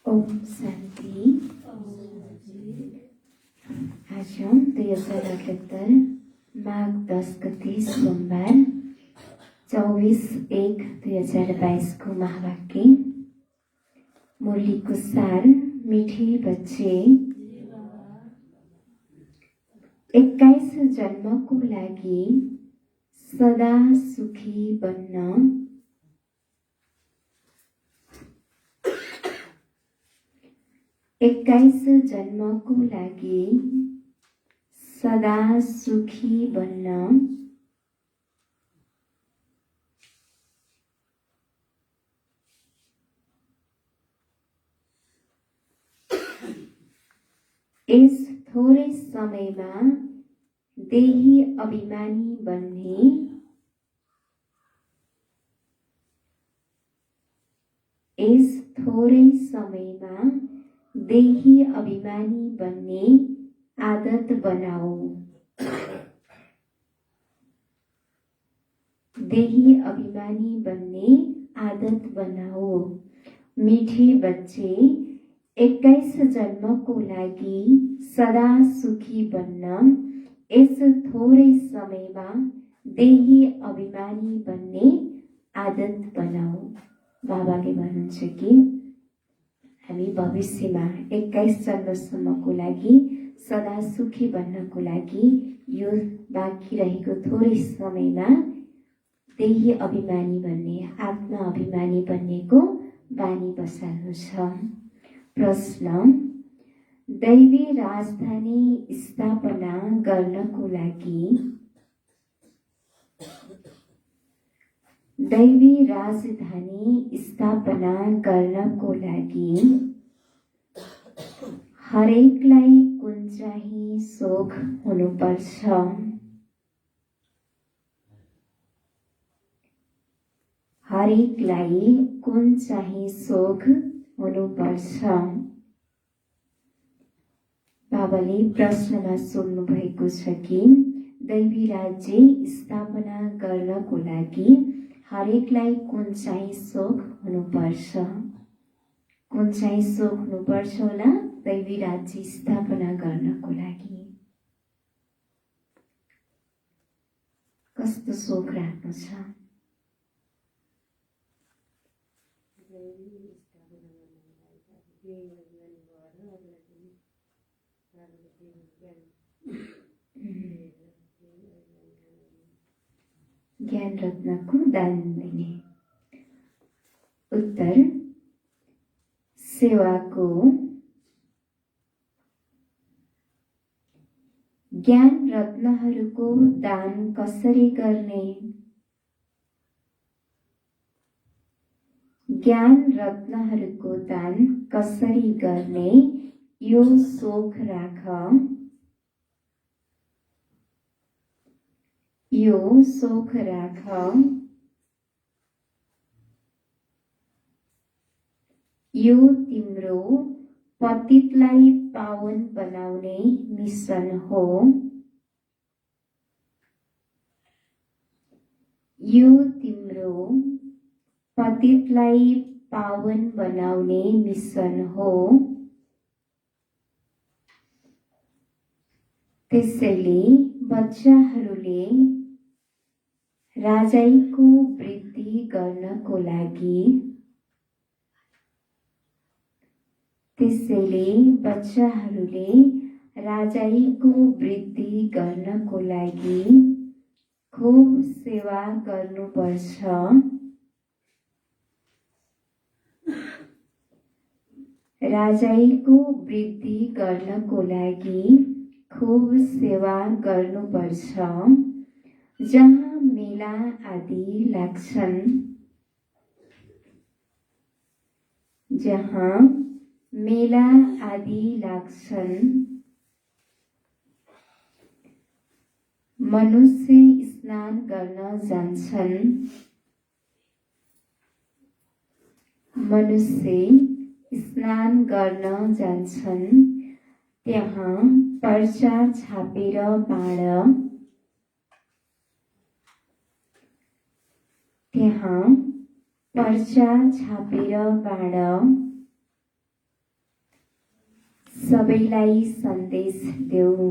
ओम शांति। आज हम 2078 माघ 10 गते सोमबार 24/1/2022 को महावाक्य मुरलीको सार मिठे बच्चे 21 जन्मको लागि सदा सुखी बन्न 21 जन्मको लागि सदा सुखी बन्न 'इस थोरै समयमा देही अभिमानी बन्ने 'इस थोरै समयमा देही अभिमानी बन्ने आदत बनाओ। देही अभिमानी बनने आदत बनाओ। मीठे बच्चे 21 जन्मको लागि सदा सुखी बन्न यस थोरै समयमा देही अभिमानी बन्ने आदत बनाऊ। बाबाले भन्नुहुन्छ कि हामी भविष्यमा 21 जन्मसम्मको लागि सदा सुखी बन्नको लागि यो बाँकी रहेको थोरै समयमा देही अभिमानी बन्ने, आत्मा अभिमानी बन्नेको बानी बसाल्नु छ। प्रश्न: दैवी राजधानी स्थापना गर्नको लागि दैवी राजधानी स्थापना गर्नको लागि हरेकलाई कुन चाहिँ सोख हुनुपर्छ? हरेकलाई कुन चाहिँ सोख हुनुपर्छ? बाबाले प्रश्नमा सोध्नु भएको छ कि दैवी राज्य स्थापना गर्नको लागि हरेकलाई कुन चाहिँ सोख हुनुपर्छ? कुन चाहिँ सोख हुनुपर्छ होला दैवी राज्य स्थापना गर्नको लागि? कस्तो सोख राख्नु छ? ज्ञान रत्नको दान दिने। उत्तर: सेवाको ज्ञान रत्नहरूको दान कसरी गर्ने? ज्ञान रत्नहरूको दान कसरी गर्ने यो सोख राख। यो सोख राख। यो तिम्रो पतितलाई पावन बनाउने मिशन हो। यो तिम्रो पतितलाई पावन बनाउने मिशन हो। त्यसैले बच्चाहरूले राजाईको वृद्धि गर्नको लागि त्यसैले बच्चाहरूले राजाईको वृद्धि गर्नको लागि खूब सेवा गर्नुपर्छ। राजाईको वृद्धि गर्नको लागि खूब सेवा गर्नुपर्छ। जहाँ मेला आदि लाग्छन्, जहाँ मेला आदि लाग्छन्, मनुष्य स्नान गर्न जान्छन्। मनुष्य स्नान गर्न जान्छन्। त्यहाँ पर्चा छापेर बाँड। त्यहाँ पर्चा छापेर बाँड। सबैलाई सन्देश देऊ।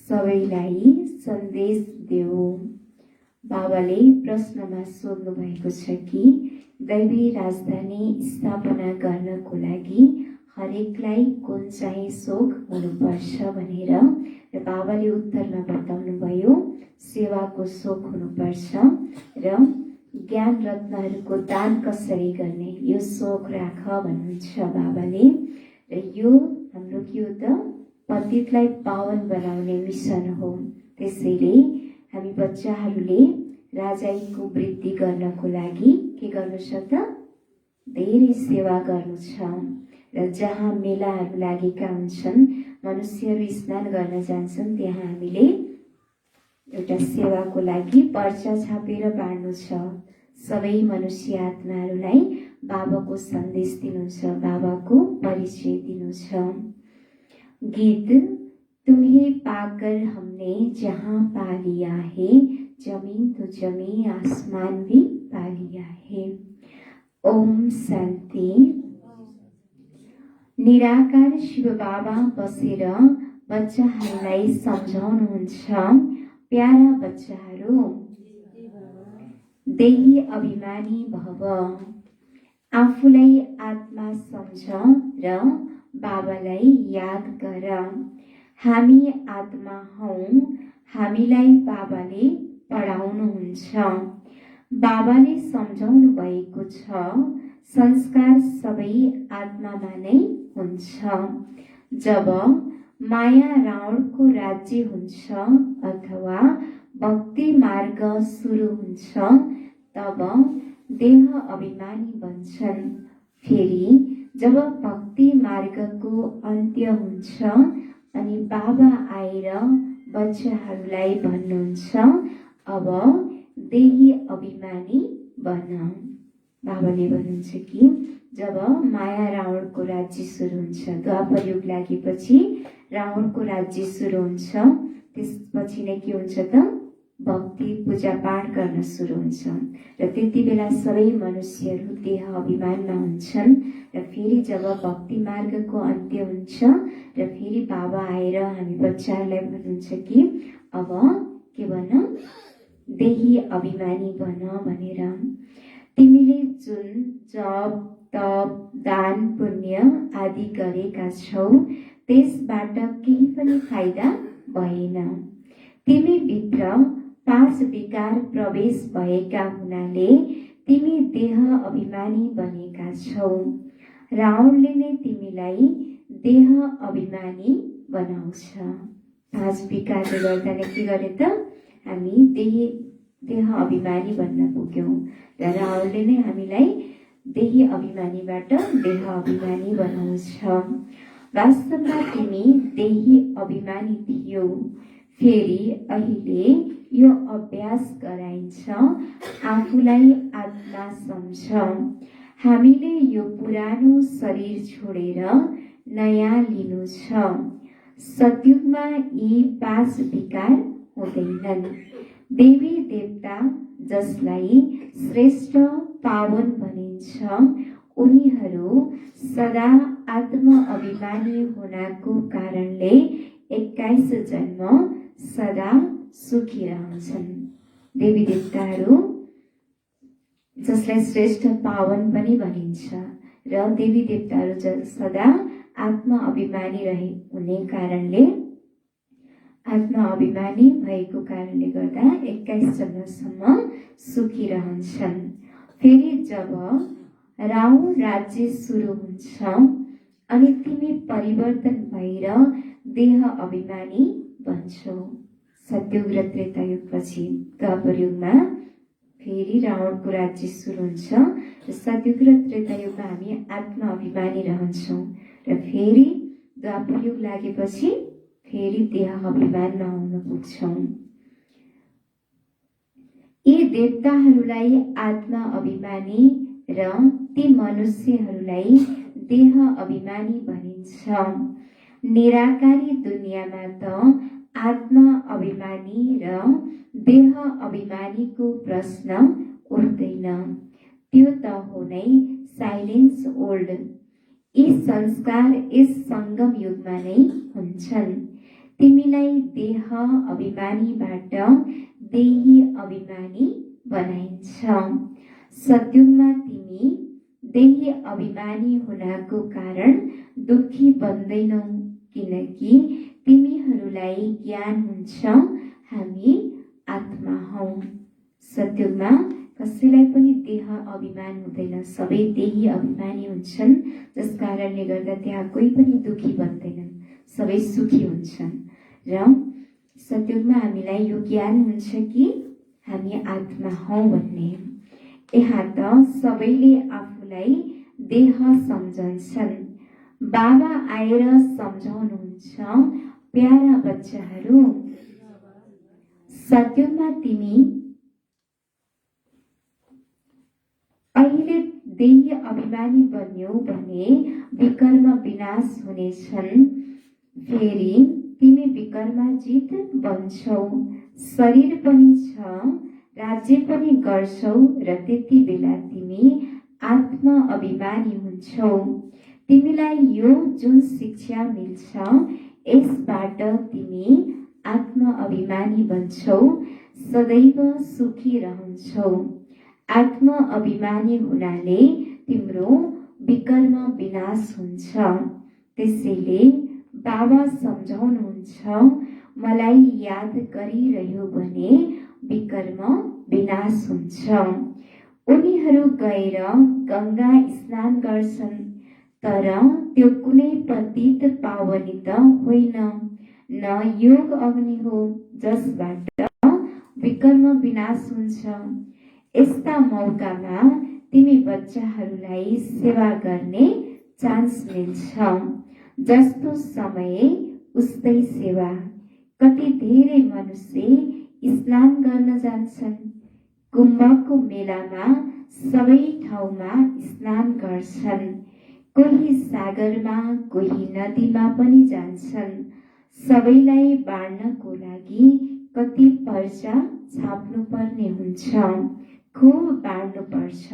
सबैलाई सन्देश देऊ। बाबाले प्रश्नमा सोध्नु भएको छ कि दैवी राजधानी स्थापना गर्नको लागि हरेकलाई कुन चाहिँ सोख हुनुपर्छ भनेर र बाबाले उत्तरमा बताउनुभयो सेवाको सोख हुनुपर्छ र ज्ञान रत्नहरूको दान कसरी गर्ने यो सोख राख भन्नुहुन्छ बाबाले। र यो हाम्रो के हो त पतितलाई पावन बनाउने मिसन हो। त्यसैले हामी बच्चाहरूले राजाईको वृद्धि गर्नको लागि के गर्नु छ त धेरै सेवा गर्नु छ। र जहाँ मेलाहरू लागेका हुन्छन् मनुष्यहरू स्नान गर्न जान्छन् त्यहाँ हामीले एउटा सेवाको लागि पर्चा छापेर बाँड्नु छ। सबै मनुष्य आत्माहरूलाई बाबाको सन्देश दिनु छ, बाबाको परिचय दिनु छ। गीत तुम्हें पाकर हमने जहाँ पा लिया है, जमीन तो जमी आसमान भी पा लिया है। ओम शान्ति। निराकार शिव बाबा बसेर बच्चाहरूलाई सम्झाउनुहुन्छ, प्यारा बच्चाहरू देही अभिमानी भव, आफूलाई आत्मा सम्झ र बाबालाई याद गर। हामी आत्मा हौं, हामीलाई बाबाले पढाउनुहुन्छ। बाबाले सम्झाउनु भएको छ संस्कार सबै आत्मामा नै हुन्छ। जब माया रावणको राज्य हुन्छ अथवा भक्ति मार्ग सुरु हुन्छ तब देह अभिमानी बन्छन्। फेरि जब भक्ति मार्गको अन्त्य हुन्छ अनि बाबा आएर बच्चाहरूलाई भन्नुहुन्छ अब देही अभिमानी बन। बाबाले भन्नुहुन्छ कि जब माया रावणको राज्य सुरु हुन्छ, द्वापर युग लागेपछि रावणको राज्य सुरु हुन्छ, त्यसपछि नै के हुन्छ त भक्ति पूजा पाठ गर्न सुरु हुन्छ र त्यति बेला सबै मनुष्यहरू देह अभिमानमा हुन्छन्। र फेरि जब भक्ति मार्गको अन्त्य हुन्छ र फेरि बाबा आएर हामी बच्चाहरूलाई भन्नुहुन्छ कि अब के भन देही अभिमानी बन भनेर। तिमीले जुन जप तप दान पुण्य आदि गरेका छौ त्यसबाट केही पनि फाइदा भएन। तिमी भित्र 5 विकार प्रवेश भएका हुनाले तिमी देह अभिमानी बनेका छौ। रावणले नै तिमीलाई देह अभिमानी बनाउँछ। 5 विकारले गर्दा नै के गरे त हामी देह अभिमानी बन्न पुग्यौं र रावणले नै हामीलाई देही अभिमानीबाट देह अभिमानी बनाउँछ। वास्तवमा तिमी देही अभिमानी थियौ, फेरि अहिले यो अभ्यास गराइन्छ आफूलाई आत्मा सम्झ। हामीले यो पुरानो शरीर छोडेर नयाँ लिनु छ। सतयुगमा यी 5 विकार हुँदैनन्। देवी देवता जसलाई श्रेष्ठ पावन भनिन्छ उनीहरू सदा आत्म अभिमानी हुनाको कारणले 21 जन्म सदा सुखी रहन्छन्। देवी देवताहरू जसलाई श्रेष्ठ पावन पनि भनिन्छ र देवी देवताहरू सदा आत्म अभिमानी हुने कारणले आत्मा अभिमानी भएको कारणले गर्दा 21 जन्मसम्म सुखी रहन्छन्। फेरि जब रावण राज्य सुरु हुन्छ अनि तिमी परिवर्तन भएर देह अभिमानी बन्छौ। सतयुग र त्रेतायुगपछि द्वापर युगमा फेरि रावणको राज्य सुरु हुन्छ र सतयुग र त्रेतायुगमा हामी आत्मा अभिमानी रहन्छौँ र फेरि द्वापर युग लागेपछि फेरि देह अभिमानमा आउन पुग्छौँ। यी देवताहरूलाई आत्मा अभिमानी र ती मनुष्यहरूलाई देह अभिमानी भनिन्छ। निराकारी दुनियाँमा त आत्मा अभिमानी र देह अभिमानीको प्रश्न उठ्दैन। त्यो त हो नै साइलेन्स ओल्ड। यी संस्कार यस सङ्गम युगमा नै हुन्छन्। तिमीलाई देह अभिमानीबाट देही अभिमानी बनाइन्छ। सत्युगमा तिमी देही अभिमानी हुनाको कारण दुखी बन्दैनौ, किनकि तिमीहरूलाई ज्ञान हुन्छ हामी आत्मा हौ। सत्युगमा कसैलाई पनि देह अभिमान हुँदैन, सबै देही अभिमानी हुन्छन्, जस कारणले गर्दा त्यहाँ कोही पनि दुखी बन्दैनन्, सबै सुखी हुन्छन्। र सत्युगमा हामीलाई यो ज्ञान हुन्छ कि हामी आत्मा हौ भन्ने। यहाँ त सबैले आफूलाई देह सम्झन्छन्। बाबा आएर सम्झाउनुहुन्छ, प्यारा बच्चाहरू, सत्युगमा तिमी अहिले देही अभिमानी बन्यौ भने विकर्म विनाश हुनेछन्। फेरि तिमी विकर्माजित बन्छौ, शरीर पनि छ, राज्य पनि गर्छौ र त्यति बेला तिमी आत्मा अभिमानी हुन्छौ। तिमीलाई यो जुन शिक्षा मिल्छ यसबाट तिमी आत्मा अभिमानी बन्छौ, सदैव सुखी रहन्छौ। आत्मा अभिमानी हुनाले तिम्रो विकर्म विनाश हुन्छ। त्यसैले बाबा सम्झाउनुहुन्छ, मलाई याद गरिरह्यो भने विकर्म विनाश हुन्छ। उनीहरू गएर गंगा स्नान गर्छन्, तर त्यो कुनै पतित पावनी त होइन, न योग अग्नि हो जसबाट विकर्म विनाश हुन्छ। यस्ता मौकामा तिमी बच्चाहरूलाई सेवा गर्ने चान्स मिल्छ। जस्तो समय उस्तै सेवा। कति धेरै मनुष्य स्नान गर्न जान्छन्। कुम्भको मेलामा सबै ठाउँमा स्नान गर्छन्। कोही सागरमा, कोही नदीमा पनि जान्छन्। सबैलाई बाँड्नको लागि कति पर्चा छाप्नु पर्ने हुन्छ, खूब बाँड्नु पर्छ।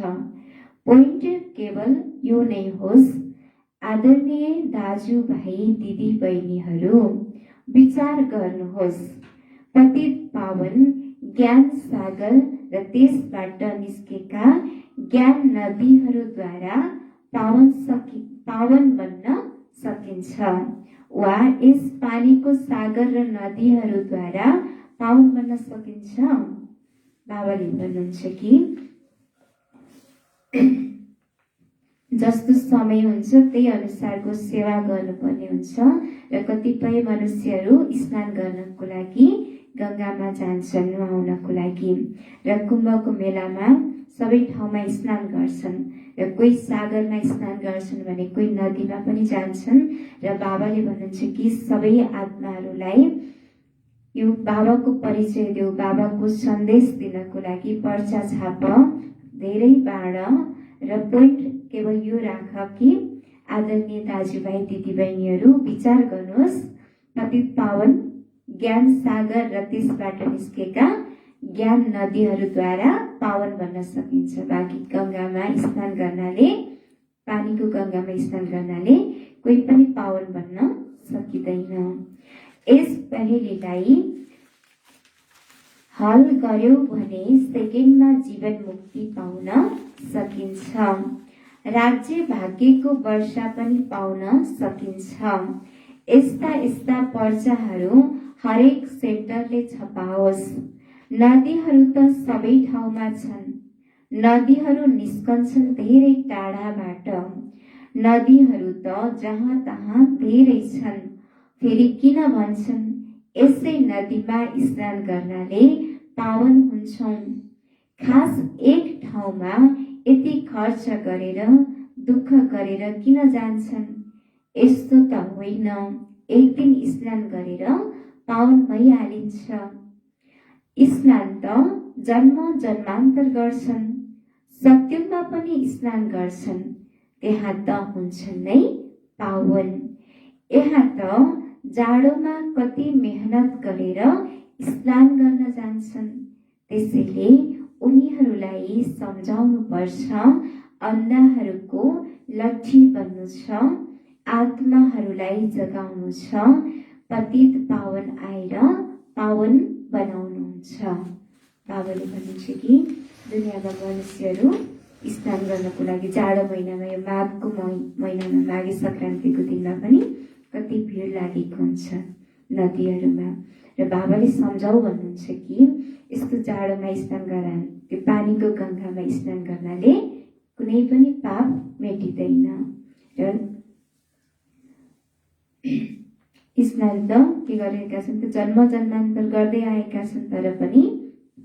पोइन्ट केवल यो नै होस्, आदरणीय दाजुभाइ दिदी बहिनीहरू, विचार गर्नुहोस्। पतित पावन ज्ञान सागर र त्यसबाट निस्केका ज्ञान नदीहरूद्वारा पावन बन्न सकिन्छ, वा यस पानीको सागर र नदीहरूद्वारा पावन बन्न सकिन्छ। बाबाले भन्नुहुन्छ कि जस्तो समय हुन्छ त्यही अनुसारको सेवा गर्नुपर्ने हुन्छ। र कतिपय मनुष्यहरू स्नान गर्नको लागि गंगामा जान्छन् नुहाउनको लागि, र कुम्भको मेलामा सबै ठाउँमा स्नान गर्छन्, र कोही सागरमा स्नान गर्छन् भने कोही नदीमा पनि जान्छन्। र बाबाले भन्नुहुन्छ कि सबै आत्माहरूलाई यो बाबाको परिचय देऊ, बाबाको सन्देश दिनको लागि पर्चा छाप, धेरै बाँड, र पोइन्ट केवल यो राख कि आदरणीय दाजुभाइ दिदीबहिनीहरू विचार गर्नुहोस्। पतित पावन ज्ञान सागर र त्यसबाट निस्केका ज्ञान नदीहरूद्वारा पावन बन्न सकिन्छ। बाँकी गंगामा स्नान गर्नाले, पानीको गंगामा स्नान गर्नाले कोही पनि पावन बन्न सकिँदैन। यस पहेलीलाई हल गर्यो भने सेकेन्डमा जीवन मुक्ति पाउन सकिन्छ। राज्य भाग्यको वर्षा पनि पाउन सकिन्छ। यस्ता यस्ता पर्चाहरू हरेक सेन्टरले छपाओस्। नदीहरू त सबै ठाउँमा छन्। नदीहरू निस्कन्छन् धेरै टाढाबाट। नदीहरू त जहाँ तहाँ धेरै छन्। फेरि किन भन्छन् यसै नदीमा स्नान गर्नाले पावन हुन्छौं। खास एक ठाउँमा यति खर्च गरेर दुःख गरेर किन जान्छन्? यस्तो त होइन, एक दिन स्नान गरेर पावन भइहालिन्छ। स्नान त जन्म जन्मान्तर गर्छन्, सत्युगमा पनि स्नान गर्छन्, त्यहाँ त हुन्छन् नै पावन। यहाँ त जाडोमा कति मेहनत गरेर स्नान गर्न जान्छन्। त्यसैले उनीहरूलाई सम्झाउनु पर्छ, अन्धाहरूको लट्ठी बन्नु छ, आत्माहरूलाई जगाउनु छ, पतित पावन आएर पावन बनाउनुहुन्छ। बाबाले भन्नुहुन्छ कि दुनियाँमा मनुष्यहरू स्नान गर्नको लागि जाडो महिनामा यो माघको महिनामा माघे सङ्क्रान्तिको दिनमा पनि कति भिड लागेको हुन्छ नदीहरूमा। र बाबाले सम्झाउ भन्नुहुन्छ कि यस्तो जाडोमा स्नान गर, त्यो पानीको गङ्गामा स्नान गर्नाले कुनै पनि पाप मेटिँदैन। र स्नान त के गरेका छन्, त जन्म जन्मान्तर गर्दै आएका छन्, तर पनि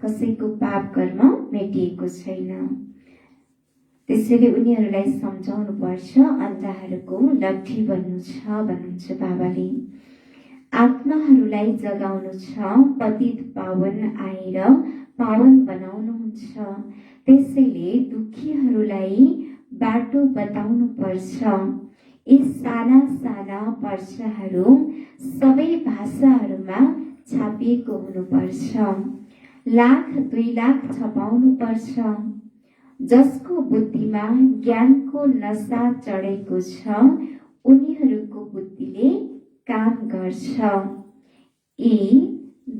कसैको पाप कर्म मेटिएको छैन। त्यसैले उनीहरूलाई सम्झाउनु पर्छ, अन्धाहरूको लट्ठी बन्नु छ भन्नुहुन्छ बाबाले। आत्माहरूलाई जगाउनु छ, पतित पावन आएर पावन बनाउनुहुन्छ। त्यसैले दुखीहरूलाई बाटो बताउनु पर्छ। यी साना साना पर्चाहरू सबै भाषाहरूमा छापिएको हुनुपर्छ। 1,00,000 2 लाख छपाउनु पर्छ। जसको बुद्धिमा ज्ञानको नशा चढेको छ उनीहरूको बुद्धिले काम गर्छ। यी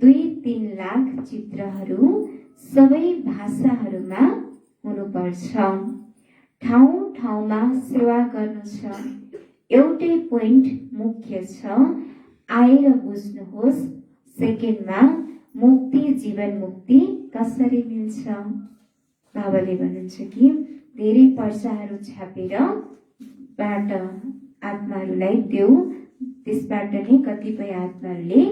2-3 लाख चित्रहरू सबै भाषाहरूमा हुनुपर्छ। ठाउँ ठाउँमा सेवा गर्नु छ। एउटै पोइन्ट मुख्य छ, आएर बुझ्नुहोस् सेकेन्डमा मुक्ति, जीवन मुक्ति कसरी मिल्छ। बाबाले भन्नुहुन्छ कि धेरै पर्चाहरू छापेर बाट आत्माहरूलाई देऊ, त्यसबाट नै कतिपय आत्माहरूले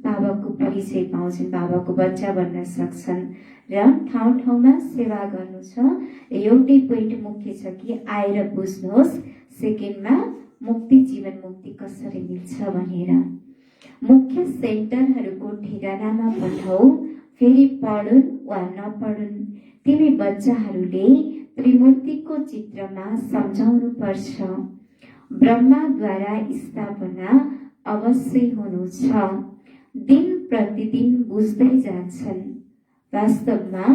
बाबाको परिचय पाउँछन्, बाबाको बच्चा बन्न सक्छन्। र ठाउँ ठाउँमा सेवा गर्नु छ। एउटै पोइन्ट मुख्य छ कि आएर बुझ्नुहोस् सेकेन्डमा मुक्ति, जीवन मुक्ति कसरी मिल्छ भनेर। मुख्य सेन्टरहरूको ठेगानामा पठाऊ, फेरि पढुन् वा नपढुन्। तिमी बच्चाहरूले त्रिमूर्तिको चित्रमा सम्झाउनु पर्छ। ब्रह्माद्वारा स्थापना अवश्य हुनु छ। दिन प्रतिदिन बुझ्दै जान्छन्। वास्तवमा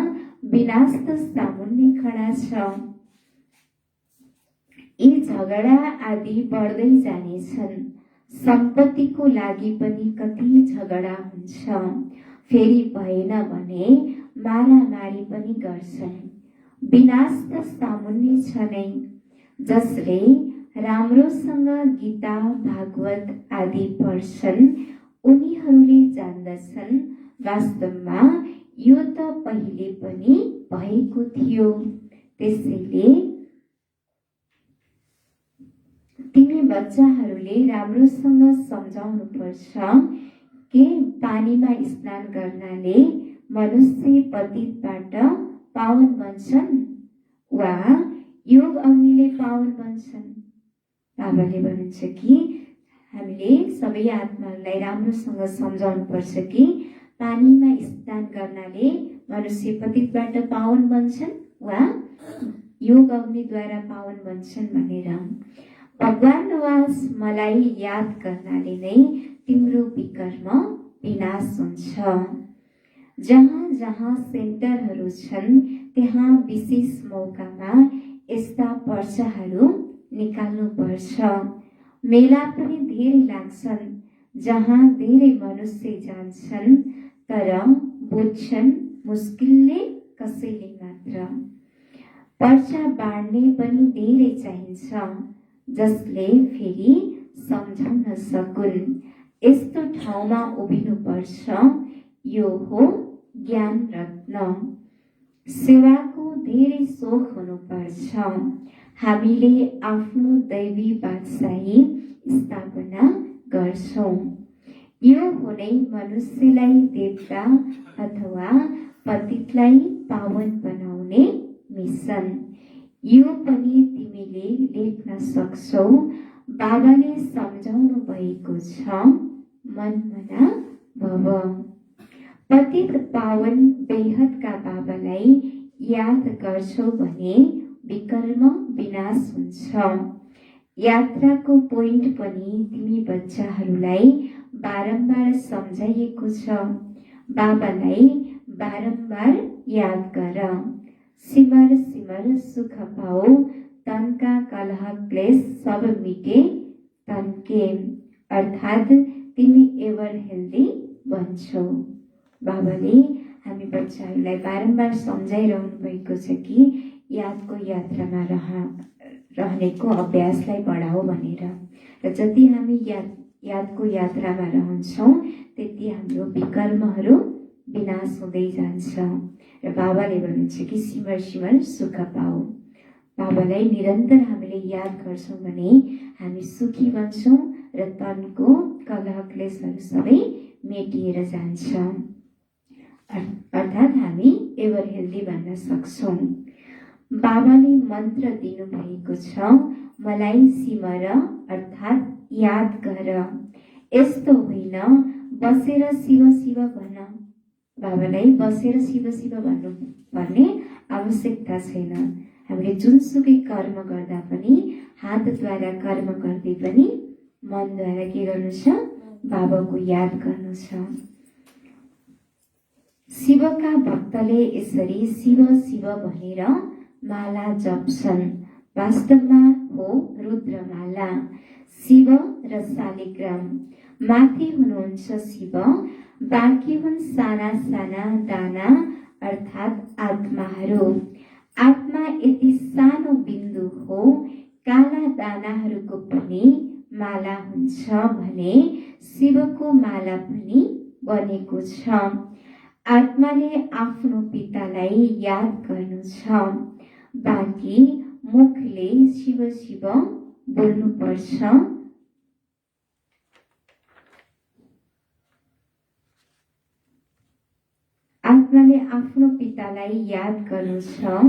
विनाश त सामुन्ने खडा छ। यी झगडा आदि बढ्दै जानेछन्। सम्पत्तिको लागि पनि कति झगडा हुन्छ। फेरि भएन भने मारामारी पनि गर्छन्। विनाश त सामुन्ने छ नै। जसले राम्रोसँग गीता, भागवत आदि पढ्छन् उनीहरूले जान्दछन् वास्तवमा यो त पहिले पनि भएको थियो। त्यसैले तिमी बच्चाहरूले राम्रोसँग सम्झाउनु पर्छ कि पानीमा स्नान गर्नाले मनुष्य पतितबाट पावन बन्छन् वा योग अग्निले पावन बन्छन्। बाबाले भन्नुहुन्छ कि हामीले सबै आत्माहरूलाई राम्रोसँग सम्झाउनु पर्छ कि पानीमा स्नान गर्नाले मनुष्य पतितबाट पावन बन्छन् वा योग अग्निद्वारा पावन बन्छन् भनेर। भगवान नवाज मलाई याद गर्नाले नै तिम्रो विकर्म विनाश हुन्छ। जहाँ जहाँ सेन्टरहरू छन् त्यहाँ विशेष मौकामा यस्ता पर्चाहरू निकाल्नु पर्छ। मेला पनि धेरै लाग्छन् जहाँ धेरै मनुष्य जान्छन् तर बुझ्छन् मुस्किलले कसैले मात्र। पर्चा बाँड्ने पनि धेरै चाहिन्छ जसले फेरि सम्झाउन सकुन्। यस्तो ठाउँमा उभिनुपर्छ। यो हो ज्ञान रत्न। सेवाको धेरै सोख हुनुपर्छ। हामीले आफ्नो दैवी बादशाही स्थापना गर्छौं। यो हुनै मनुष्यलाई देवता अथवा पतितलाई पावन बनाउने मिसन। यो पनि तिमीले लेख्न सक्छौ। बाबाले सम्झाउनु भएको छ, मनमना भव। पतित पावन बेहदका बाबालाई याद गर्छौ भने विकर्म विनाश हुन्छ। यात्राको पोइन्ट पनि तिमी बच्चाहरूलाई बारम्बार सम्झाइएको छ। बाबालाई बारम्बार याद गर। सिमर सिमर सुख पाओ, तनका कलह क्लेश सब मिटे तनके, अर्थात् तिमी एभर हेल्दी बन्छौ। बाबाले हामी बच्चाहरूलाई बारम्बार सम्झाइरहनु भएको छ कि यादको यात्रामा रहनेको अभ्यासलाई बढाऊ भनेर। र जति हामी यादको यात्रामा रहन्छौँ त्यति हाम्रो विकर्महरू विनाश हुँदै जान्छ। र बाबाले भन्नुहुन्छ कि सिमर सिमर सुख पाऊ। बाबालाई निरन्तर हामीले याद गर्छौँ भने हामी सुखी बन्छौँ र तनको कलह क्लेशहरू सबै मेटिएर जान्छ। अर्थात् हामी एभर हेल्दी भन्न सक्छौँ। बाबाले मन्त्र दिनुभएको छ, मलाई सिमर अर्थात् याद गर। यस्तो होइन बसेर शिव शिव भन। बाबालाई बसेर शिव शिव भन्नु पर्ने आवश्यकता छैन। हामीले जुनसुकै कर्म गर्दा पनि हातद्वारा कर्म गर्दै पनि मनद्वारा के गर्नु छ? बाबाको याद गर्नु छ। शिवका भक्तले यसरी शिव शिव भनेर माला जप्छन्। वास्तवमा हो रुद्रमाला। शिव र शालिग्राम माथि हुनुहुन्छ शिव, बाँकी हुन् साना साना दाना अर्थात् आत्माहरू। आत्मा यति सानो बिन्दु हो, काला दानाहरूको पनि माला हुन्छ भने शिवको माला पनि बनेको छ। आत्माले आफ्नो पितालाई याद गर्नु छ, बाँकी मुखले शिव शिव बोल्नुपर्छ। आत्माले आफ्नो पितालाई याद गर्नु छ,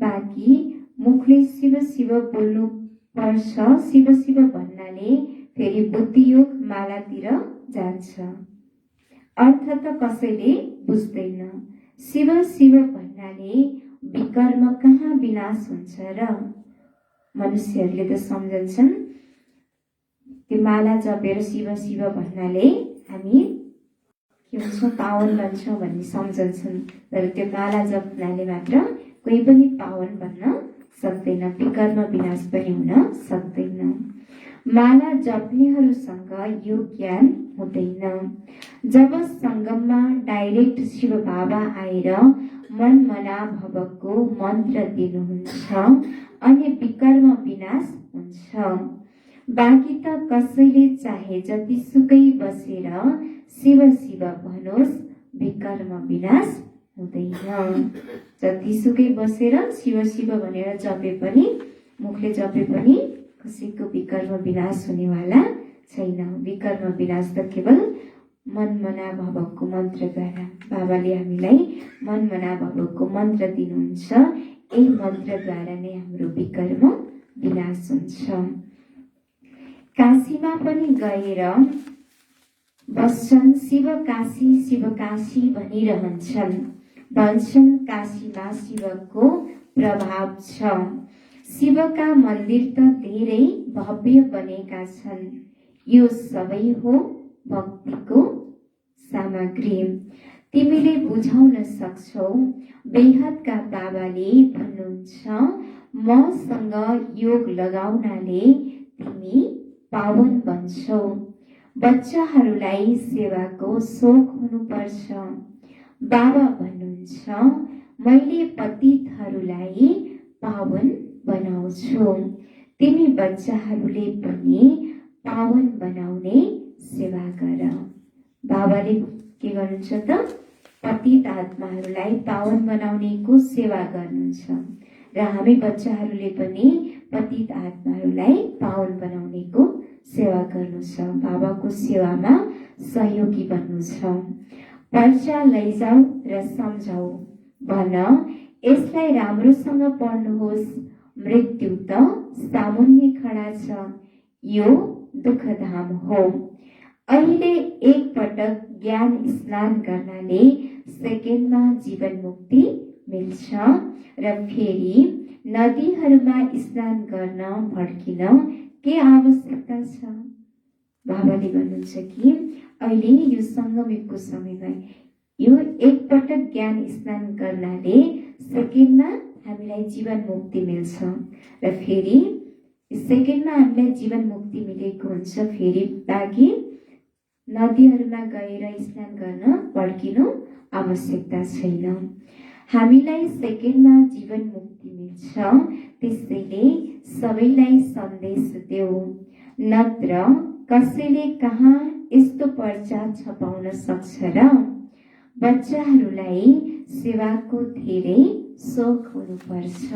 बाँकी मुखले शिव शिव बोल्नु पर्छ। शिव शिव भन्नाले फेरि बुद्धियोग मालातिर जान्छ। अर्थ त कसैले बुझ्दैन। शिव शिव भन्नाले विकर्म कहाँ विनाश हुन्छ र? मनुष्यहरूले त सम्झन्छन् त्यो माला जपेर शिव शिव भन्नाले हामी के भन्छौँ पावन बन्छौँ भन्ने सम्झन्छन्। तर त्यो माला जप्नाले मात्र कोही पनि पावन बन्न सक्दैन, विकर्म विनाश पनि हुन सक्दैन। माला जप्नेहरूसँग यो ज्ञान हुँदैन। जब सङ्गममा डाइरेक्ट शिव बाबा आएर मन मना भवको मन्त्र दिनुहुन्छ अनि विकर्म विनाश हुन्छ। बाँकी त कसैले चाहे जतिसुकै बसेर शिव शिव भनोस्, विकर्म विनाश हुँदैन। जतिसुकै बसेर शिव शिव भनेर जपे पनि, मुखले जपे पनि कसैको विकर्म विनाश हुनेवाला छैन। विकर्म विनाश त केवल मन मना भवको मन्त्रद्वारा। बाबाले हामीलाई मन मना भवको मन्त्र दिनुहुन्छ। यही मन्त्रद्वारा नै हाम्रो विकर्म विनाश हुन्छ। काशीमा पनि गएर बस्छन्, शिव काशी भनिरहन्छन्। भन्छन् काशीमा शिवको प्रभाव छ। शिवका मन्दिर त धेरै भव्य बनेका छन्। यो सबै हो भक्तिको सामग्री। तिमीले बुझाउन सक्छौ। बेहदका बाबाले भन्नुहुन्छ, मसँग योग लगाउनाले तिमी पावन बन्छौ। बच्चाहरूलाई सेवाको सोख हुनुपर्छ। बाबा भन्नुहुन्छ, मैले पतितहरूलाई पावन बनाउँछु। तिमी बच्चाहरूले पनि पावन बनाउने सेवा गर। बाबाले के गर्नुहुन्छ त? पतित आत्माहरूलाई पावन बनाउनेको सेवा गर्नुहुन्छ र हामी बच्चाहरूले पनि पतित आत्माहरूलाई पावन बनाउनेको सेवा गर्नु छ। बाबाको सेवामा सहयोगी बन्नु छ। पर्चा लैजाऊ र सम्झाऊ भन, यसलाई राम्रोसँग पढ्नुहोस्। मृत्यु त सामुन्ने खडा छ, यो दुःखधाम हो। अहिले एक पटक ज्ञान स्नान गर्नाले सेकेन्डमा जीवन मुक्ति मिल्छ र फेरि नदीहरूमा स्नान गर्न भड्किन के आवश्यकता छ? बाबाले भन्नुहुन्छ कि अहिले यो सङ्गमयुगको समयमा यो एक पटक ज्ञान स्नान गर्नाले सेकेन्डमा हामीलाई जीवन मुक्ति मिल्छ र फेरि सेकेन्डमा हामीलाई जीवन मुक्ति मिलेको हुन्छ। फेरि बाँकी नदीहरूमा गएर स्नान गर्न भड्किनु आवश्यकता छैन। हामीलाई सेकेन्डमा जीवन मुक्ति मिल्छ, त्यसैले सबैलाई सन्देश देऊ। नत्र कसैले कहाँ यस्तो पर्चा छपाउन सक्छ र? बच्चाहरूलाई सेवाको धेरै सोख हुनुपर्छ।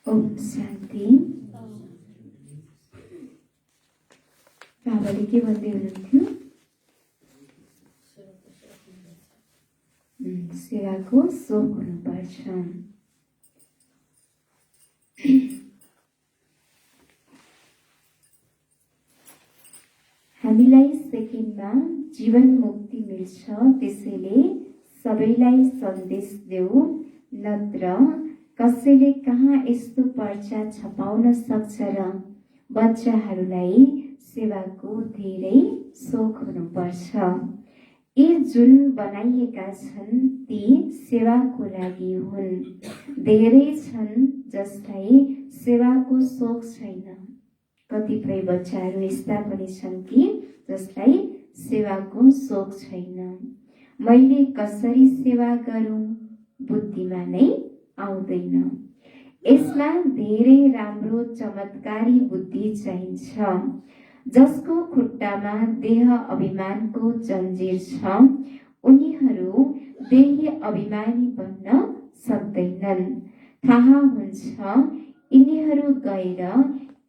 ओम शान्ति। बाबाले के भन्दै हुनुहुन्थ्यो? सेवाको सोख हुनुपर्छ। हामीलाई सेकेन्डमा जीवन मुक्ति मिल्छ, त्यसैले सबैलाई सन्देश देऊ। नत्र कसैले कहाँ यस्तो पर्चा छपाउन सक्छ र? बच्चाहरूलाई सेवाको धेरै सोख हुनुपर्छ। यी जुन बनाइएका छन् ती सेवाको लागि हुन्। धेरै छन् जसलाई सेवाको सोख छैन। कतिपय बच्चाहरू यस्ता पनि छन् कि जसलाई सेवाको सोख छैन। मैले कसरी सेवा गरौँ बुद्धिमा नै आउँदैन। यसमा धेरै राम्रो चमत्कारी बुद्धि चाहिन्छ। जसको खुट्टामा देह अभिमानको जन्जिर छ उनीहरू देही अभिमानी बन्न सक्दैनन्। थाहा हुन्छ यिनीहरू गएर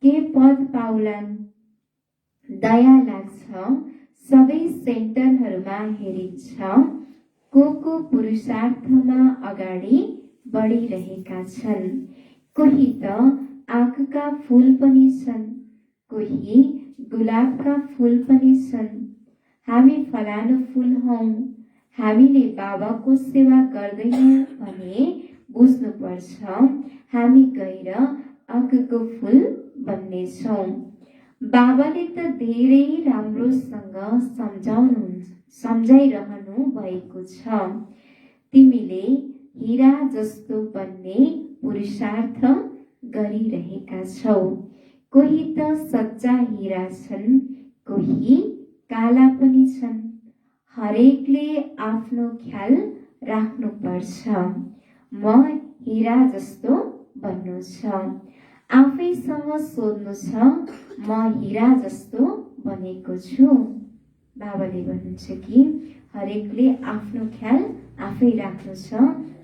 के पद पाउलान्। दया लाग्छ सबै सेन्टरहरूमा हेरिन्छ को पुरुषार्थमा अगाडि बढिरहेका छन्। कोही त आँखका फूल पनि छन्, कोही गुलाबका फूल पनि छन्। हामी फलानु फूल हौं, हामीले बाबाको सेवा गर्दैनौँ भने बुझ्नुपर्छ हामी गएर आँखको फूल बन्नेछौँ। बाबाले त धेरै राम्रोसँग सम्झाइरहनु भएको छ। तिमीले हीरा जस्तो बन्ने पुरुषार्थ गरिरहेका छौ। कोही त सच्चा हीरा छन्, कोही काला पनि छन्। हरेकले आफ्नो ख्याल राख्नुपर्छ। म हीरा जस्तो बन्नु छ। आफैसँग सोध्नु छ म हीरा जस्तो बनेको छु। बाबाले भन्नुहुन्छ कि हरेकले आफ्नो ख्याल आफै राख्नु छ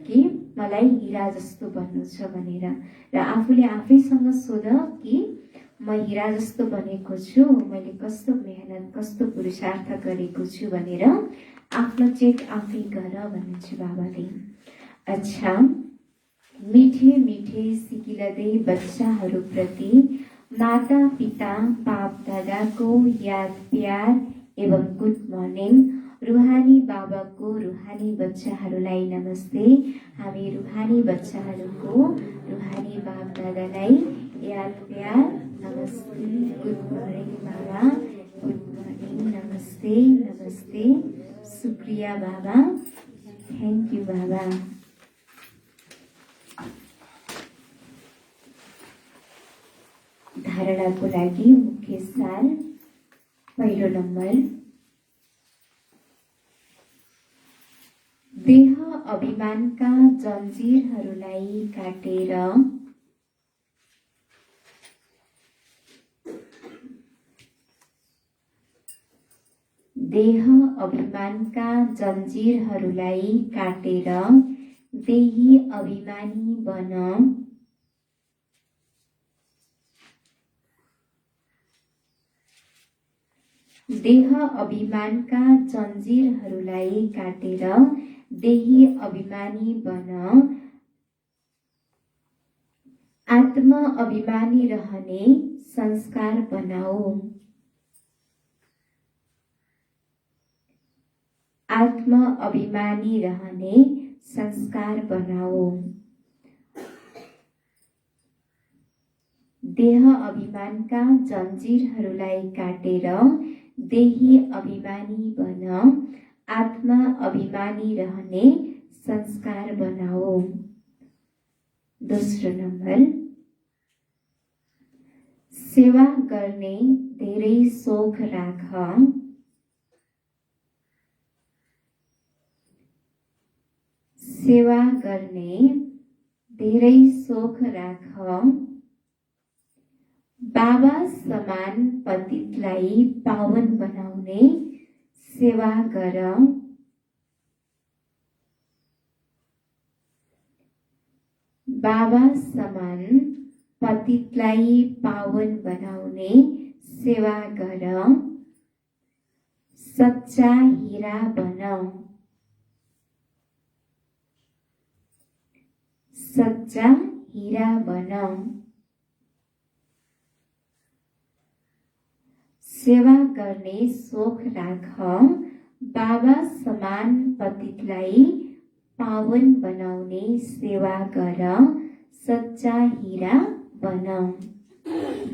कि मलाई हीरा जस्तो बन्नु छ भनेर। र आफूले आफैसँग सोध कि म हीरा जस्तो बनेको छु, मैले कस्तो मेहनत कस्तो पुरुषार्थ गरेको छु भनेर आफ्नो चेक आफै गर भन्नुहुन्छ बाबाले। अच्छा, मिठे मिठे सिकिलदै बच्चाहरूप्रति माता पिता बाप दादाको याद प्यार एवं गुड मर्निङ। रुहानी बाबाको रुहानी बच्चाहरूलाई नमस्ते। हामी रुहानी बच्चाहरूको रुहानी बाप दादालाई याद प्यार नमस्ते। गुड मर्निङ बाबा, गुड मर्निङ, नमस्ते नमस्ते, शुक्रिया बाबा, थ्याङ्क यू बाबा। धारणाको लागि मुख्य सार। पहिलो नम्बर, देह अभिमानका जन्जिरहरूलाई काटेर देह अभिमानका जन्जिरहरूलाई काटेर देही अभिमानी बन। देह अभिमानका जन्जिरहरूलाई काटेर देही अभिमानी बन। आत्म अभिमानी रहने संस्कार बनाओ। आत्म अभिमानी रहने संस्कार बनाओ। देह अभिमानका जन्जिरहरूलाई काटेर देही अभिमानी बन। आत्मा अभिमानी रहने संस्कार बनाओ। दोस्रो नम्बर, सेवा गर्ने धेरै सोख राख। सेवा गर्ने धेरै सोख राख। बाबा समान पतितलाई पावन बनाउने सेवा गर। बाबा समान पतितलाई पावन बनाउने सेवा गर। सच्चा हीरा बन। सच्चा हीरा बन। सेवा गर्ने सोख राख। बाबा समान पतितलाई पावन बनाउने सेवा गर। सच्चा हीरा बन।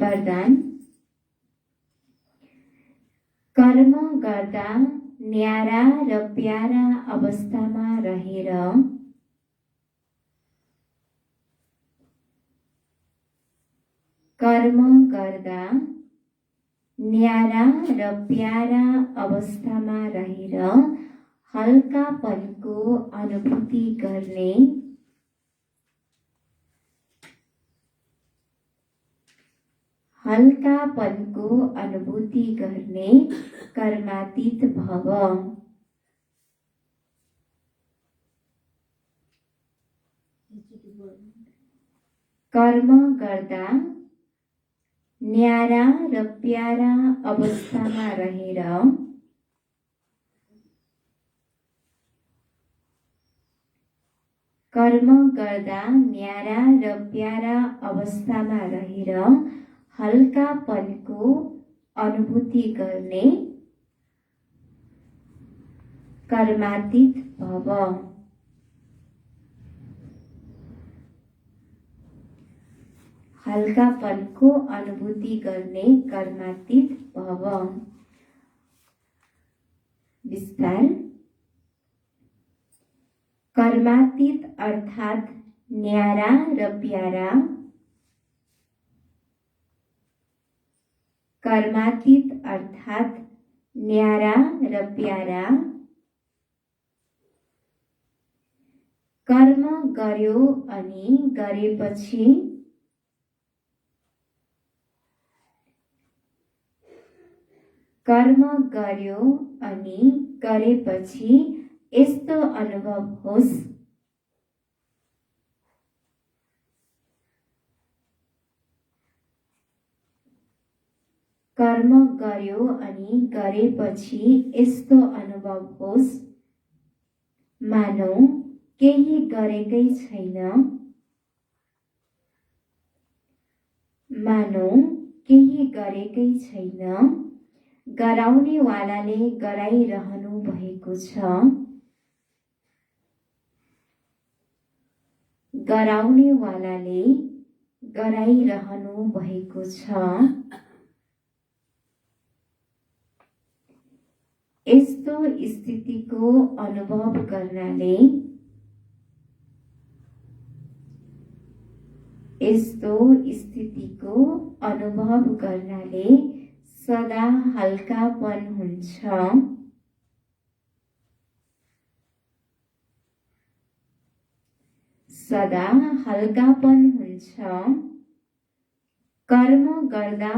वरदान, कर्म गर्दा न्यारा र प्यारा अवस्थामा रहेर कर्म गर्दा न्यारा र प्यारा अवस्थामा रहेर हल्कापनको अनुभूति गर्ने कर्मातीत भव। कर्म गर्दा न्यारा र प्यारा अवस्थामा रहेर हल्कापनको अनुभूति गर्ने कर्मातीत भव। हल्कापनको अनुभूति गर्ने कर्मातीत भव। विस्तार। कर्मातीत अर्थात् न्यारा र प्यारा। कर्मातीत अर्थात् न्यारा र प्यारा। कर्म गर्यो अनि गरेपछि यस्तो अनुभव होस्। कर्म गर्यो अनि गरेपछि यस्तो अनुभव होस् मानौ केही गरेकै छैन। गराउनेवालाले गराइरहनु भएको छ। यस्तो स्थितिको अनुभव गर्नाले सदा हल्कापन हुन्छ। कर्म गर्दा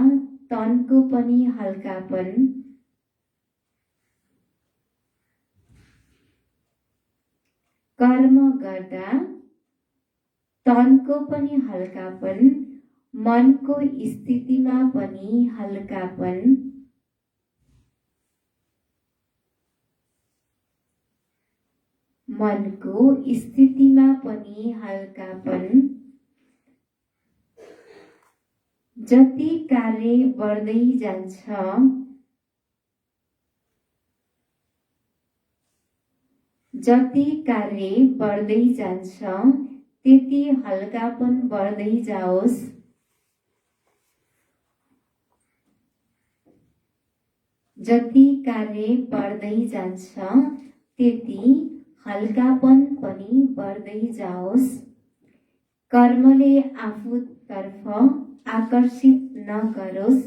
तनको पनि हल्कापन, मनको स्थितिमा पनि हल्कापन। जति कार्य बढ्दै जान्छ त्यति हल्कापन बढ्दै जाओस्। जति कार्य बढ्दै जान्छ त्यति हल्कापन पनि बढ्दै जाओस्। कर्मले आफूतर्फ आकर्षित नगरोस्।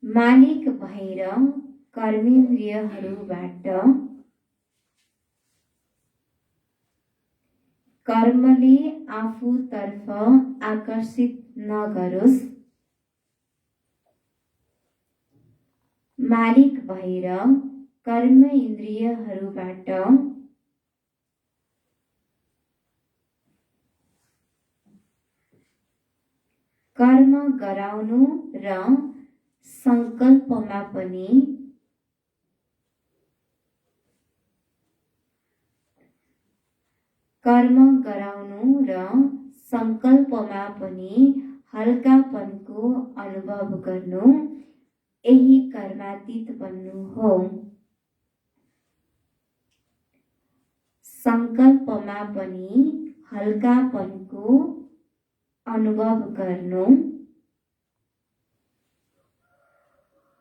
मालिक भएर कर्मेन्द्रियहरूबाट कर्मले आफूतर्फ आकर्षित नगरोस्। मालिक भएर कर्मेन्द्रियहरूबाट कर्म गराउनु र संकल्पमा पनि हल्कापनको अनुभव गर्नु यही कर्मातीत बन्नु हो। संकल्पमा पनि हल्कापनको अनुभव गर्नु,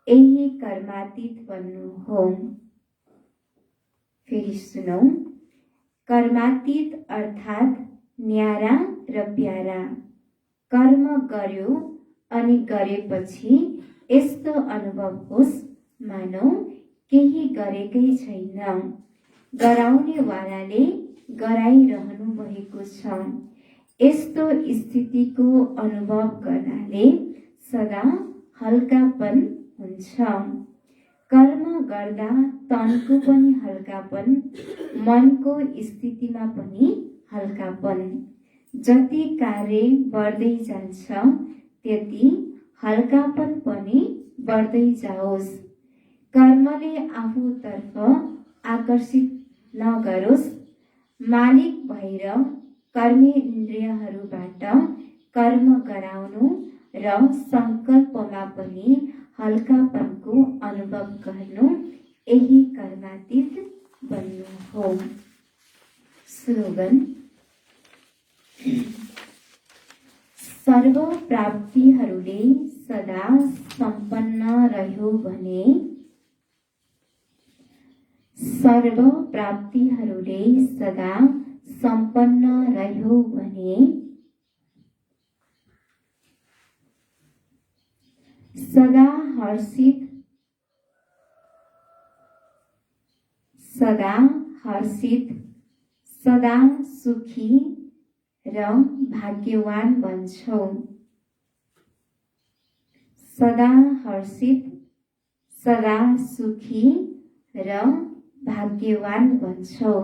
यही कर्मातीत बन्नु हो। फेरि सुनौ, कर्मातीत अर्थात् न्यारा र प्यारा। कर्म गर्यो अनि गरेपछि यस्तो अनुभव होस् मानौ केही गरेकै छैन, गराउनेवालाले गराइरहनु भएको छ। यस्तो स्थितिको अनुभव गर्नाले सदा हल्कापन हुन्छ। कर्म गर्दा तनको पनि हल्कापन, मनको स्थितिमा पनि हल्कापन। जति कार्य बढ्दै जान्छ त्यति हल्कापन पनि बढ्दै जाओस्। कर्मले आफूतर्फ आकर्षित नगरोस्। मालिक भएर कर्मेन्द्रियहरूबाट कर्म गराउनु र संकल्पमा पनि हल्कापनको अनुभव गर्नु, यही कर्मातीत बन्नु हो। स्लोगन, सर्व प्राप्तिहरूले सदा सम्पन्न रह्यो भने, सर्व प्राप्तिहरूले सदा सम्पन्न रह्यो भने, सदा हर्षित, सदा हर्षित, सदा सुखी र भाग्यवान बन्छौ। सदा हर्षित, सदा सुखी र भाग्यवान बन्छौ।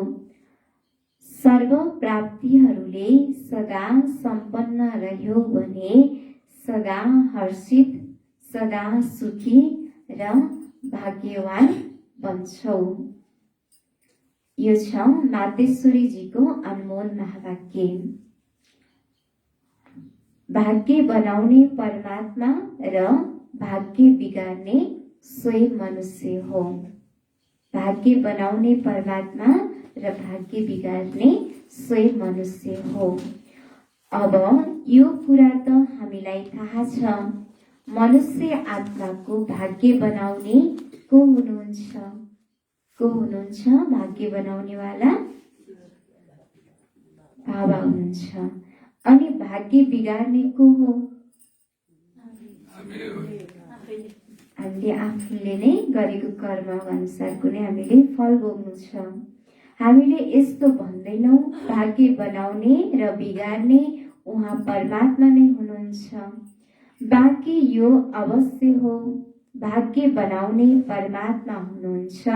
सर्व प्राप्तिहरूले सदा सम्पन्न रह्यो भने सदा हर्षित, सदा सुखी र भाग्यवान बन्छौ। यो छ मातेश्वरीजीको अनमोल महावाक्य। भाग्य बनाउने परमात्मा र भाग्य बिगार्ने स्वयं मनुष्य हो। भाग्य बनाउने परमात्मा र भाग्य बिगार्ने स्वयं मनुष्य हो। अब यो कुरा त हामीलाई थाहा छ, मनुष्य आत्माको भाग्य बनाउने को हुनुहुन्छ? को हुनुहुन्छ भाग्य बनाउनेवाला? बाबा हुनुहुन्छ। अनि भाग्य बिगार्ने को हो? हामीले आफूले नै गरेको कर्म अनुसारको नै हामीले फल भोग्नु छ। हामीले यस्तो भन्दैनौँ भाग्य बनाउने र बिगार्ने उहाँ परमात्मा नै हुनुहुन्छ। बाँकी यो अवश्य हो, भाग्य बनाउने परमात्मा हुनुहुन्छ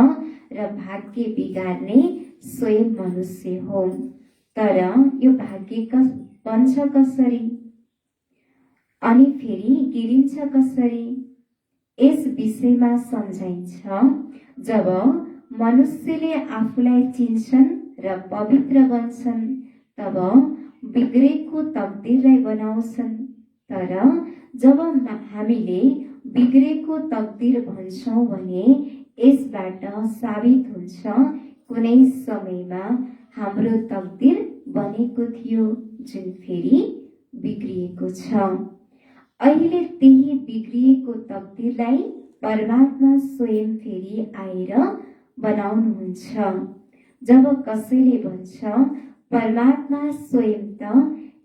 र भाग्य बिगार्ने स्वयं मनुष्य हो। तर यो भाग्य बन्छ कसरी अनि फेरि गिरिन्छ कसरी? यस विषयमा सम्झाइन्छ। जब मनुष्यले आफूलाई चिन्छन् र पवित्र बन्छन् तब बिग्रेको तकदिरलाई बनाउँछन्। तर जब हामीले बिग्रेको तकदिर भन्छौँ भने यसबाट साबित हुन्छ कुनै समयमा हाम्रो तकदिर बनेको थियो जुन फेरि बिग्रिएको छ। अहिले त्यही बिग्रिएको तकदिरलाई परमात्मा स्वयं फेरि आएर बनाउनुहुन्छ। जब कसैले भन्छ परमात्मा स्वयं त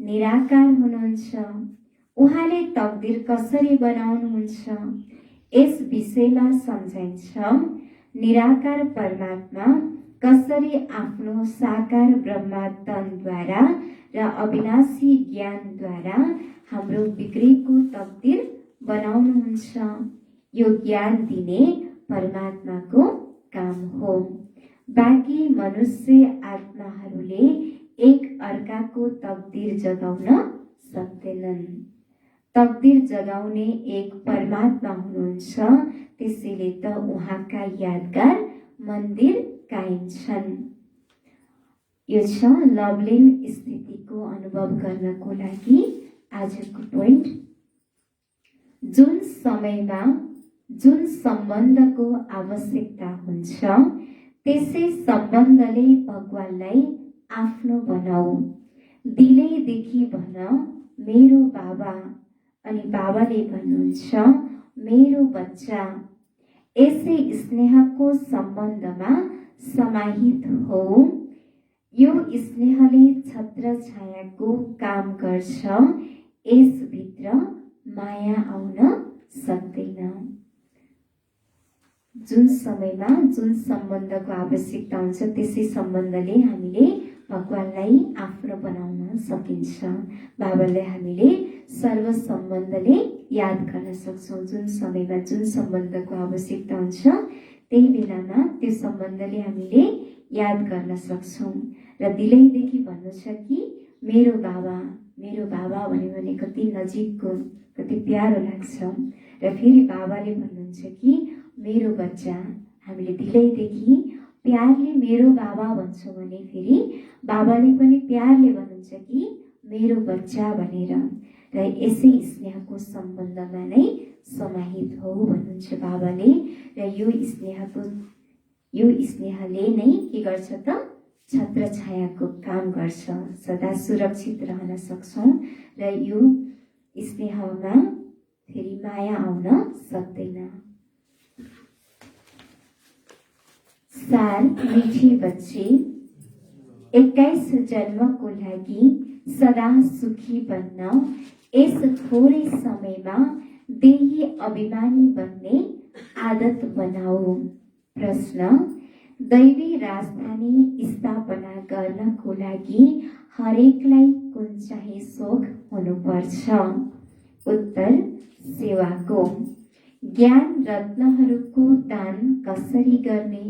निराकार हुनुहुन्छ, उहाँले तकदिर कसरी बनाउनुहुन्छ? यस विषयमा सम्झाइन्छ। निराकार परमात्मा कसरी आफ्नो साकार ब्रह्मा तनद्वारा र अविनाशी ज्ञानद्वारा हाम्रो बिग्रेको तकदिर बनाउनुहुन्छ। यो ज्ञान दिने परमात्माको काम हो। बाँकी मनुष्य आत्माहरूले एक अर्काको तकदिर जगाउन सक्दैनन्। तकदिर जगाउने एक परमात्मा हुनुहुन्छ, त्यसैले त उहाँका यादगार मन्दिर कायम छन्। यो छ लभलीन स्थितिको अनुभव गर्नको लागि आजको पोइन्ट। जुन समयमा जुन सम्बन्धको आवश्यकता हुन्छ त्यसै सम्बन्धले भगवानलाई आफ्नो बनाऊ। दिलैदेखि भन मेरो बाबा, अनि बाबाले भन्नुहुन्छ मेरो बच्चा। यसै स्नेहको सम्बन्धमा समाहित हो। यो स्नेहले छत्र छायाको काम गर्छ। यसभित्र माया आउन सक्दैन। जुन समयमा जुन सम्बन्धको आवश्यकता हुन्छ त्यसै सम्बन्धले हामीले भगवानलाई आफ्नो बनाउन सकिन्छ। बाबालाई हामीले सर्व सम्बन्धले याद गर्न सक्छौँ। जुन समयमा जुन सम्बन्धको आवश्यकता हुन्छ त्यही बेलामा त्यो सम्बन्धले हामीले याद गर्न सक्छौँ। र दिलैदेखि भन्नु छ कि मेरो बाबा भन्यो भने कति नजिकको, कति प्यारो लाग्छ। र फेरि बाबाले भन्नुहुन्छ कि मेरो बच्चा। हामीले दिलैदेखि प्यारले मेरो बाबा भन्छौँ भने फेरि बाबाले पनि प्यारले भन्नुहुन्छ कि मेरो बच्चा भनेर। र यसै स्नेहको सम्बन्धमा नै समाहित हो भन्नुहुन्छ बाबाले। र यो स्नेहले नै के गर्छ त छत्र छायाको काम गर्छ। सदा सुरक्षित रहन सक्छौँ। र यो स्नेहमा फेरि माया आउन सक्दैन। सार मीठे बच्चे, 21 जन्मको लागि सदा सुखी बन्न यस थोरै समयमा देही अभिमानी बन्ने आदत बनाऊ। प्रश्न, दैवी राजधानी स्थापना गर्नको लागि हरेकलाई कुन चाहिँ सोख हुनुपर्छ? उत्तर, सेवाको। ज्ञान रत्नहरूको दान कसरी गर्ने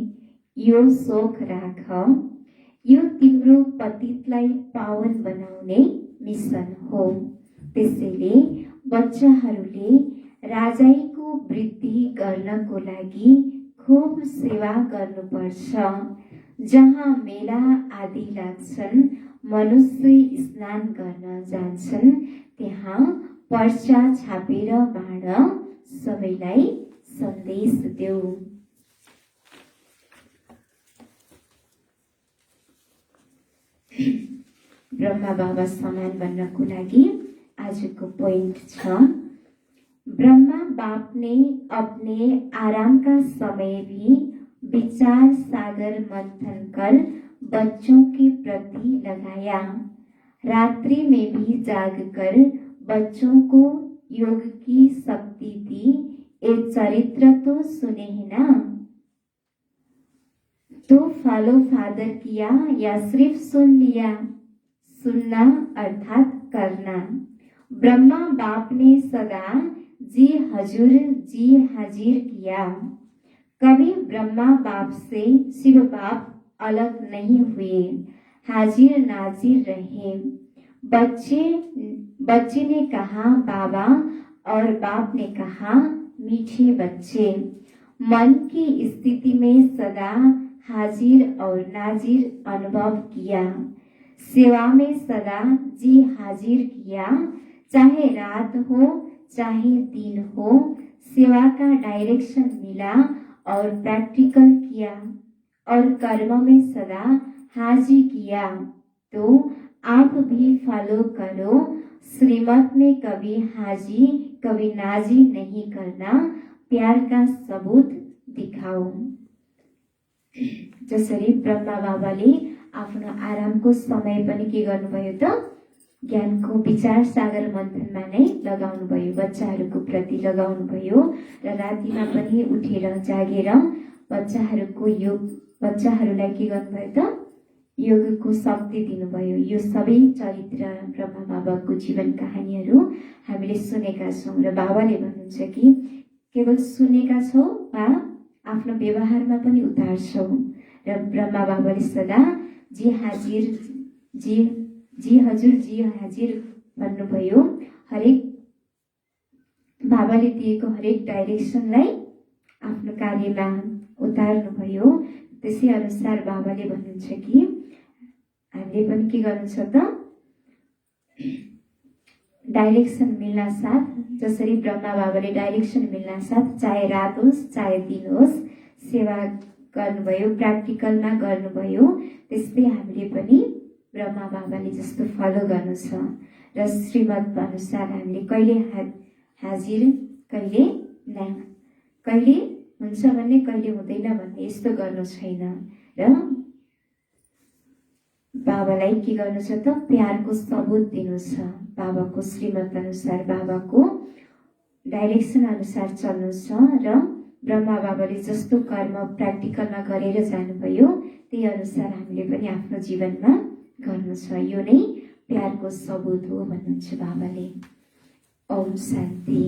यो सोख राख। यो तिम्रो पतितलाई पावन बनाउने मिसन हो। त्यसैले बच्चाहरूले राजाईको वृद्धि गर्नको लागि खूब सेवा गर्नुपर्छ। जहाँ मेला आदि लाग्छन्, मनुष्य स्नान गर्न जान्छन्, त्यहाँ पर्चा छापेर बाँड, सबैलाई सन्देश देऊ। ब्रह्मा बाबा समान बन्नको लागि आजको पोइन्ट छ, ब्रह्मा बाप ने अपने आराम का समय भी विचार सागर मंथन कर बच्चों के प्रति लगाया। रात्रि में भी जागकर बच्चों को योग की शक्ति दी। ये चरित्र तो सुने ही ना। तो फॉलो फादर किया या सिर्फ सुन लिया? सुनना अर्थात करना। ब्रह्मा बाप ने सदा जी हजूर जी हाजिर किया। कभी ब्रह्मा बाप से शिव बाप अलग नहीं हुए, हाजिर नाजिर रहे। बच्चे ने कहा बाबा और बाप ने कहा मीठे बच्चे। मन की स्थिति में सदा हाजिर और नाजिर अनुभव किया। सेवा में सदा जी हाजिर किया। चाहे रात हो चाहे दिन हो, सेवा का डायरेक्शन मिला और प्रैक्टिकल किया और कर्म में सदा हाजिर किया। तो आप भी फॉलो करो। श्रीमत में कभी हाजी कभी नाजी नहीं करना, प्यार का सबूत दिखाओ। जसरी ब्रह्मा बाबाले आफ्नो आरामको समय पनि के गर्नुभयो त ज्ञानको विचार सागर मन्थनमा नै लगाउनुभयो, बच्चाहरूको प्रति लगाउनुभयो। र रातिमा पनि उठेर जागेर बच्चाहरूलाई के गर्नुभयो त योगको शक्ति दिनुभयो। यो सबै चरित्र ब्रह्मा बाबाको जीवन कहानीहरू हामीले सुनेका छौँ। र बाबाले भन्नुहुन्छ कि केवल सुनेका छौँ वा आफ्नो व्यवहारमा पनि उतार्छौँ। र ब्रह्मा बाबाले सदा जी हजुर जी हाजिर भन्नुभयो। हरेक बाबाले दिएको हरेक डाइरेक्सनलाई आफ्नो कार्यमा उतार्नुभयो। त्यसै अनुसार बाबाले भन्नुहुन्छ कि हामीले पनि के गर्नु छ त डाइरेक्सन मिल्न साथ, जसरी ब्रह्मा बाबाले डाइरेक्सन मिल्न साथ चाहे रात होस् चाहे दिन होस् सेवा गर्नुभयो, प्र्याक्टिकलमा गर्नुभयो, त्यस्तै हामीले पनि ब्रह्मा बाबाले जस्तो फलो गर्नु छ र श्रीमत अनुसार हामीले कहिले हाजिर कहिले कहिले हुन्छ भन्ने कहिले हुँदैन भन्ने यस्तो गर्नु छैन र बाबालाई के गर्नु छ त प्यारको सबुत दिनु छ। बाबाको श्रीमत अनुसार बाबाको डाइरेक्सन अनुसार चल्नु छ र ब्रह्मा बाबाले जस्तो कर्म प्र्याक्टिकलमा गरेर जानुभयो त्यही अनुसार हामीले पनि आफ्नो जीवनमा गर्नु छ। यो नै प्यारको सबुत हो भन्नुहुन्छ बाबाले। ओम शान्ति।